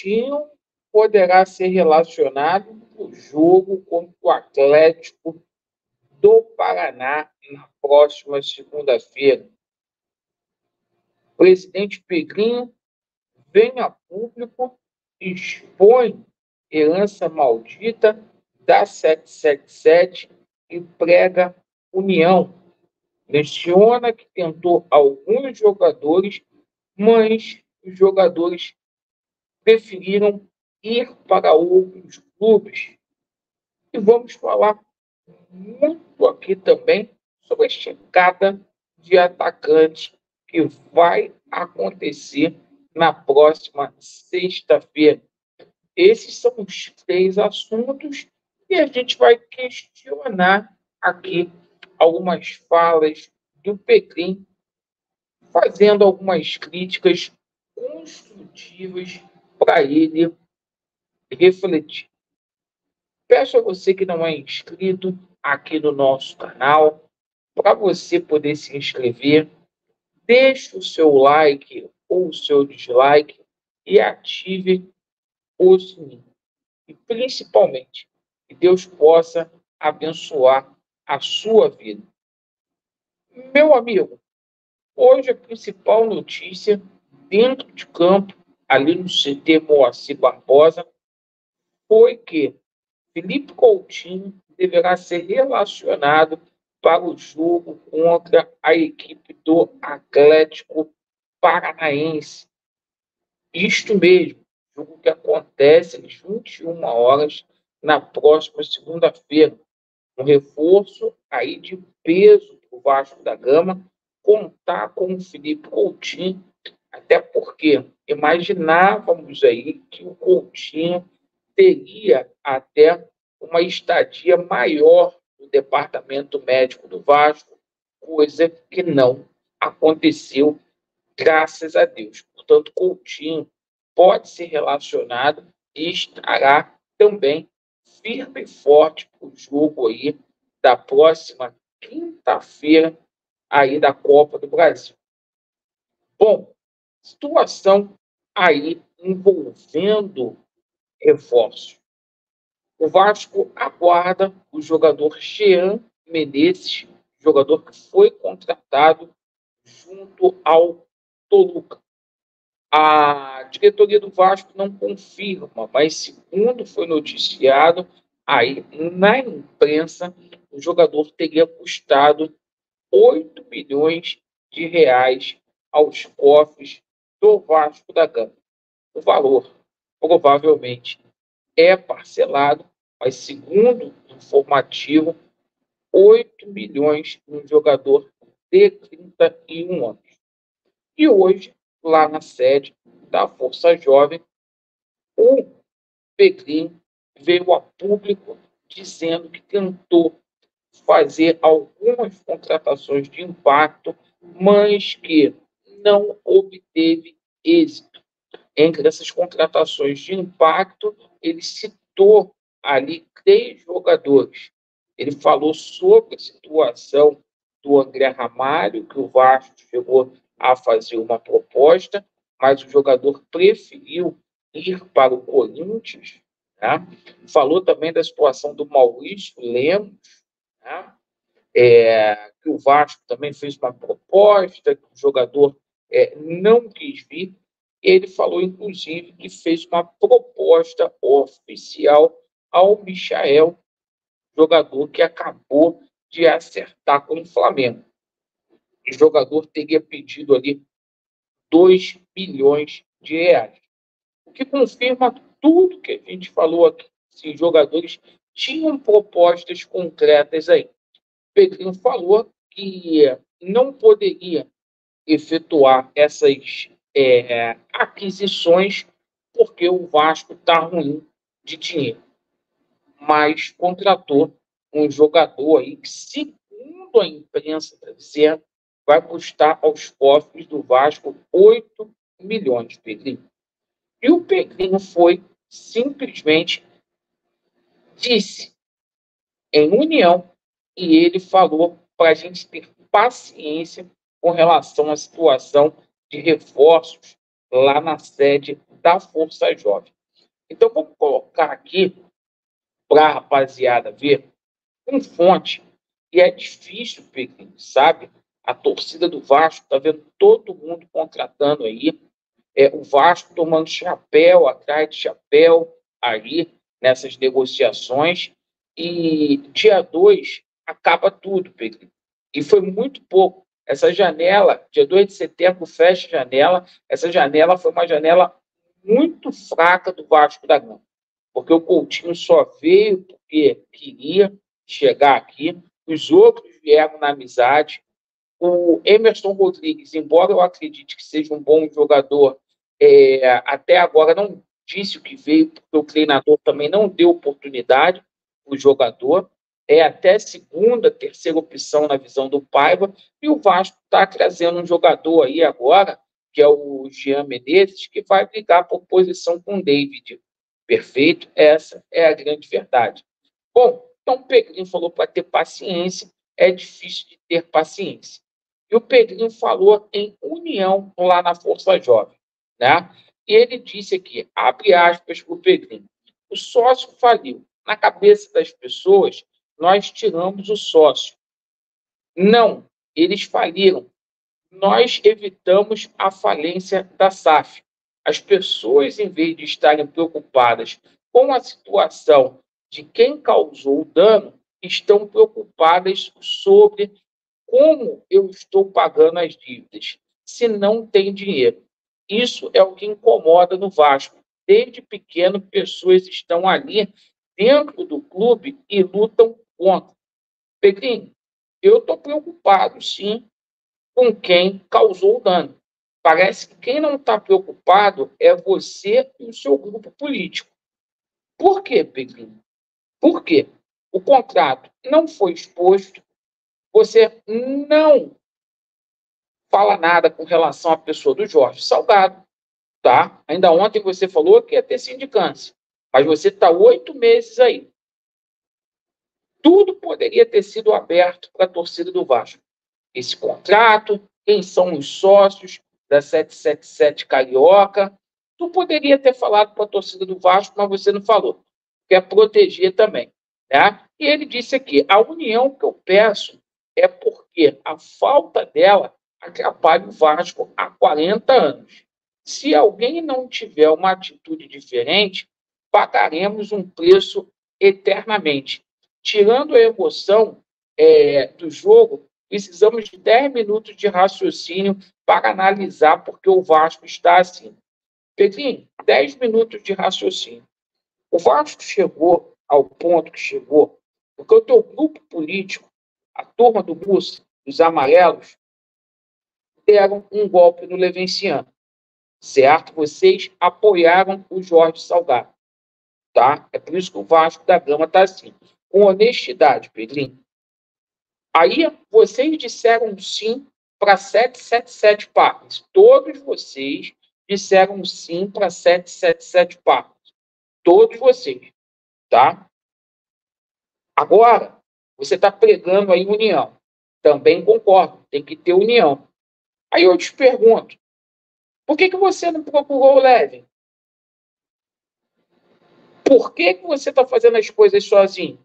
Coutinho poderá ser relacionado para o jogo contra o Atlético do Paraná na próxima segunda-feira. O presidente Pedrinho vem a público, expõe herança maldita da 777 e prega união. Menciona que tentou alguns jogadores, mas os jogadores preferiram ir para outros clubes. E vamos falar muito aqui também sobre a chegada de atacantes que vai acontecer na próxima sexta-feira. Esses são os 3 assuntos e a gente vai questionar aqui algumas falas do Pedrinho, fazendo algumas críticas construtivas para ele refletir. Peço a você que não é inscrito aqui no nosso canal, para você poder se inscrever, deixe o seu like ou o seu dislike e ative o sininho. E principalmente, que Deus possa abençoar a sua vida. Meu amigo, hoje a principal notícia dentro de campo, ali no CT Moacir Barbosa, foi que Felipe Coutinho deverá ser relacionado para o jogo contra a equipe do Atlético Paranaense. Isto mesmo, jogo que acontece às 21 horas na próxima segunda-feira. Um reforço aí de peso para o Vasco da Gama contar com o Felipe Coutinho, até porque imaginávamos aí que o Coutinho teria até uma estadia maior no departamento médico do Vasco, coisa que não aconteceu, graças a Deus. Portanto, Coutinho pode ser relacionado e estará também firme e forte para o jogo aí da próxima quinta-feira aí da Copa do Brasil. Bom, situação aí envolvendo reforços. O Vasco aguarda o jogador Jean Menezes, jogador que foi contratado junto ao Toluca. A diretoria do Vasco não confirma, mas segundo foi noticiado aí na imprensa, o jogador teria custado 8 milhões de reais aos cofres do Vasco da Gama. O valor provavelmente é parcelado, mas segundo o informativo, 8 milhões num jogador de 31 anos. E hoje, lá na sede da Força Jovem, o Pedrinho veio a público dizendo que tentou fazer algumas contratações de impacto, mas que não obteve êxito. Entre essas contratações de impacto, ele citou ali 3 jogadores. Ele falou sobre a situação do André Ramalho, que o Vasco chegou a fazer uma proposta, mas o jogador preferiu ir para o Corinthians. Né? Falou também da situação do Maurício Lemos, né? Que o Vasco também fez uma proposta, que o jogador não quis vir. Ele falou, inclusive, que fez uma proposta oficial ao Michael, jogador que acabou de acertar com o Flamengo. O jogador teria pedido ali 2 bilhões de reais. O que confirma tudo que a gente falou aqui. Os jogadores tinham propostas concretas aí. Pedrinho falou que não poderia efetuar essas aquisições porque o Vasco está ruim de dinheiro. Mas contratou um jogador aí que, segundo a imprensa está dizendo, vai custar aos cofres do Vasco 8 milhões, Pedrinho. E o Pedrinho foi simplesmente disse em união, e ele falou para a gente ter paciência com relação à situação de reforços lá na sede da Força Jovem. Então, vou colocar aqui para a rapaziada ver com fonte. E é difícil, Pedrinho, sabe? A torcida do Vasco está vendo todo mundo contratando aí. O Vasco tomando chapéu atrás de chapéu aí nessas negociações. E dia 2 acaba tudo, Pedrinho. E foi muito pouco. Essa janela, dia 2 de setembro, fecha a janela. Essa janela foi uma janela muito fraca do Vasco da Gama, porque o Coutinho só veio porque queria chegar aqui, os outros vieram na amizade. O Emerson Rodrigues, embora eu acredite que seja um bom jogador, até agora não disse o que veio, porque o treinador também não deu oportunidade para o jogador. É até segunda, terceira opção na visão do Paiva, e o Vasco está trazendo um jogador aí agora, que é o Jean Menezes, que vai brigar por posição com o David. Perfeito? Essa é a grande verdade. Bom, então o Pedrinho falou para ter paciência, é difícil de ter paciência. E o Pedrinho falou em união lá na Força Jovem, né? E ele disse aqui, abre aspas para o Pedrinho, o sócio faliu. Na cabeça das pessoas, nós tiramos o sócio. Não, eles faliram. Nós evitamos a falência da SAF. As pessoas, em vez de estarem preocupadas com a situação de quem causou o dano, estão preocupadas sobre como eu estou pagando as dívidas, se não tem dinheiro. Isso é o que incomoda no Vasco. Desde pequeno, pessoas estão ali dentro do clube e lutam contra. Pedrinho, eu estou preocupado, sim, com quem causou o dano. Parece que quem não está preocupado é você e o seu grupo político. Por quê, Pedrinho? Por quê? O contrato não foi exposto, você não fala nada com relação à pessoa do Jorge Salgado, tá? Ainda ontem você falou que ia ter sindicância, mas você está 8 meses aí. Tudo poderia ter sido aberto para a torcida do Vasco. Esse contrato, quem são os sócios da 777 Carioca. Tu poderia ter falado para a torcida do Vasco, mas você não falou. Quer proteger também. Né? E ele disse aqui, a união que eu peço é porque a falta dela atrapalha o Vasco há 40 anos. Se alguém não tiver uma atitude diferente, pagaremos um preço eternamente. Tirando a emoção do jogo, precisamos de 10 minutos de raciocínio para analisar porque o Vasco está assim. Pedrinho, 10 minutos de raciocínio. O Vasco chegou ao ponto que chegou porque o teu grupo político, a turma do Mussa, os amarelos, deram um golpe no Levenciano, certo? Vocês apoiaram o Jorge Salgado, tá? É por isso que o Vasco da Gama está assim. Com honestidade, Pedrinho. Aí vocês disseram sim para 777 Parques. Todos vocês disseram sim para 777 Parques. Todos vocês, tá? Agora, você está pregando aí união. Também concordo, tem que ter união. Aí eu te pergunto, por que você não procurou o Levin? Por que você está fazendo as coisas sozinho?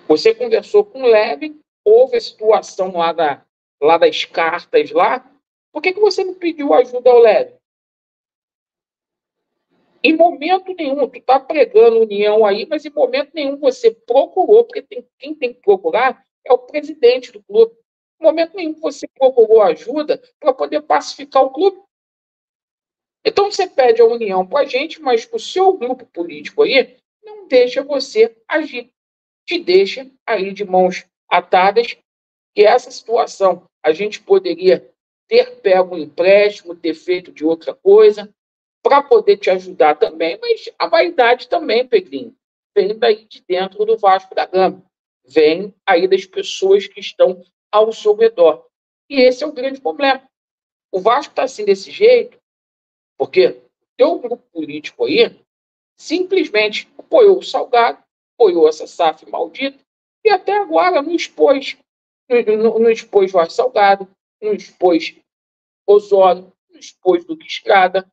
Você conversou com o Levin, houve a situação lá das cartas lá. Por que você não pediu ajuda ao Levin? Em momento nenhum, tu está pregando união aí, mas em momento nenhum você procurou, porque quem tem que procurar é o presidente do clube. Em momento nenhum você procurou ajuda para poder pacificar o clube. Então você pede a união para a gente, mas o seu grupo político aí não deixa você agir. Te deixa aí de mãos atadas, que essa situação a gente poderia ter pego um empréstimo, ter feito de outra coisa, para poder te ajudar também, mas a vaidade também, Pedrinho, vem daí de dentro do Vasco da Gama, vem aí das pessoas que estão ao seu redor. E esse é o grande problema. O Vasco está assim desse jeito, porque o teu grupo político aí simplesmente apoiou o Salgado, apoiou essa SAF maldita, e até agora não expôs. Não expôs Jorge Salgado, não expôs Osório, expôs do que Escada.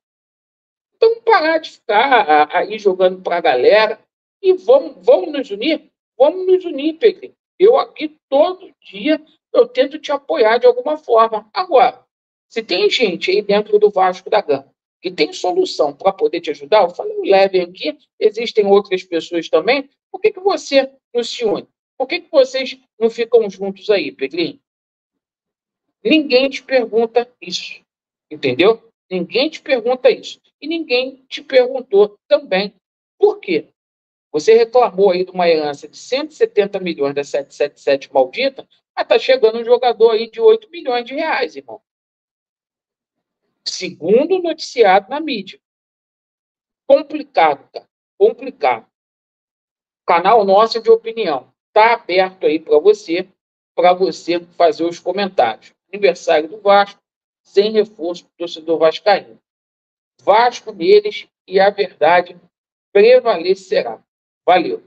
Então, parar de ficar aí jogando para a galera e vamos nos unir? Vamos nos unir, Pedrinho. Eu aqui todo dia eu tento te apoiar de alguma forma. Agora, se tem gente aí dentro do Vasco da Gama que tem solução para poder te ajudar, eu falei, leve aqui, existem outras pessoas também, por que você não se une? Por que vocês não ficam juntos aí, Pedrinho? Ninguém te pergunta isso, entendeu? Ninguém te pergunta isso. E ninguém te perguntou também por quê. Você reclamou aí de uma herança de 170 milhões da 777 maldita, mas está chegando um jogador aí de 8 milhões de reais, irmão. Segundo noticiado na mídia. Complicado, cara. Complicado. Canal nosso de opinião. Está aberto aí para você fazer os comentários. Aniversário do Vasco, sem reforço do torcedor vascaíno. Vasco neles e a verdade prevalecerá. Valeu.